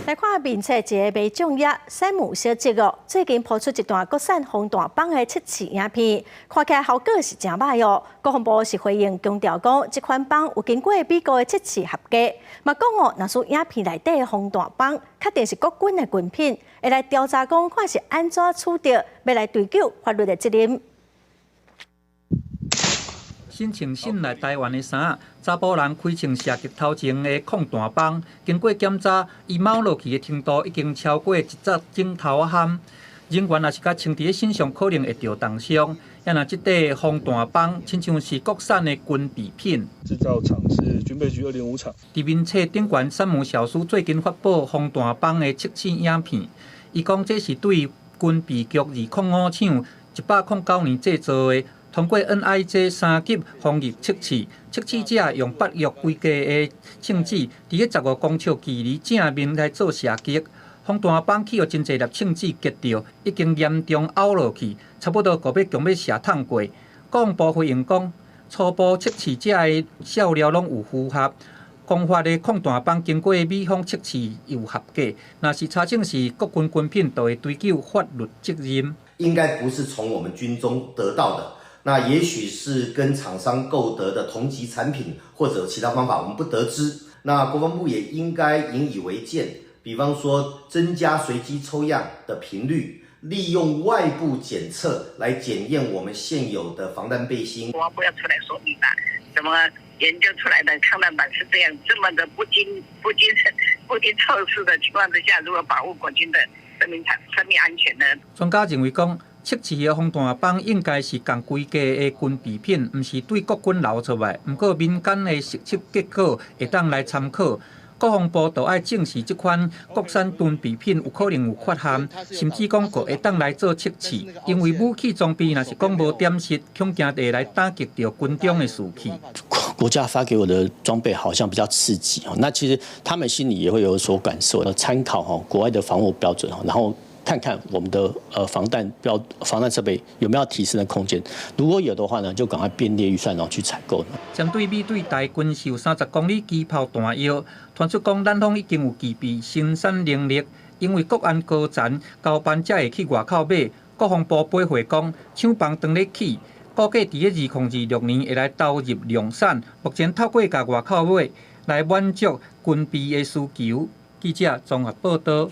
来看面册一个卖种药山姆小姐哦，最近抛出一段国产红大帮的测试影片，看起来效果是真歹哦。国防部是回应强调讲，这款帮有经过美国的测试合格，嘛讲哦，若是影片内底的红大帮确定是国军的军品，会来调查讲看是安怎处置，要来追究法律的责任。 新穿新来台湾的衫，查甫人开穿射击头前的抗弹帮，经过检查，伊冒落去的程度已经超过1节钟头含。人员若是甲穿伫身上，可能会着重伤。也若即块防弹帮，亲像是国产的军备品。制造厂是军备局205厂。伫面册顶悬山姆小叔最近发布防弹帮的测试影片，伊讲这是对军备局205厂109年制造的。 通过 NIJ 3级防疫测试，测试者用8月规格的枪支，伫个15公尺距离正面来做射击。防弹帮去互真侪粒枪支击到，已经严重凹落去，差不多要射透过。国防部回应讲，初步测试者的效料拢有符合。公发的抗弹帮经过美方测试有合格，若是查证是国军军品，就会追究法律责任。应该不是从我们军中得到的。 那也许是跟厂商购得的同级产品，或者其他方法，我们不得知。那国防部也应该引以为戒，比方说增加随机抽样的频率，利用外部检测来检验我们现有的防弹背心。国防部要出来说明吧，怎么研究出来的抗弹板是这样这么的不经测试的情况之下，如何保护国军的生命安全呢？专家认为讲。 测试的防弹帮应该是同规格的军备品，毋是对国军流出来。毋过民间的实测结果会当来参考。国防部就爱证实这款国产军备品有可能有缺陷，甚至讲个会当来做测试。因为武器装备若是讲无点实，恐惊会来打击到军中的士气。国家发给我的装备好像比较刺激哦，那其实他们心里也会有所感受，参考国外的防护标准，然后。 看看我们的防弹设备有没有提升的空间，如果有的话呢，就赶快编列预算然后去采购。针对美对台军售30公里机炮弹药，传出讲咱方已经有具备生产能力，因为国安高层交班才会去外口买。国防部回回讲，厂房当咧起，估计伫个2026年会来投入量产。目前透过甲外口买来满足军备的需求。记者综合报道。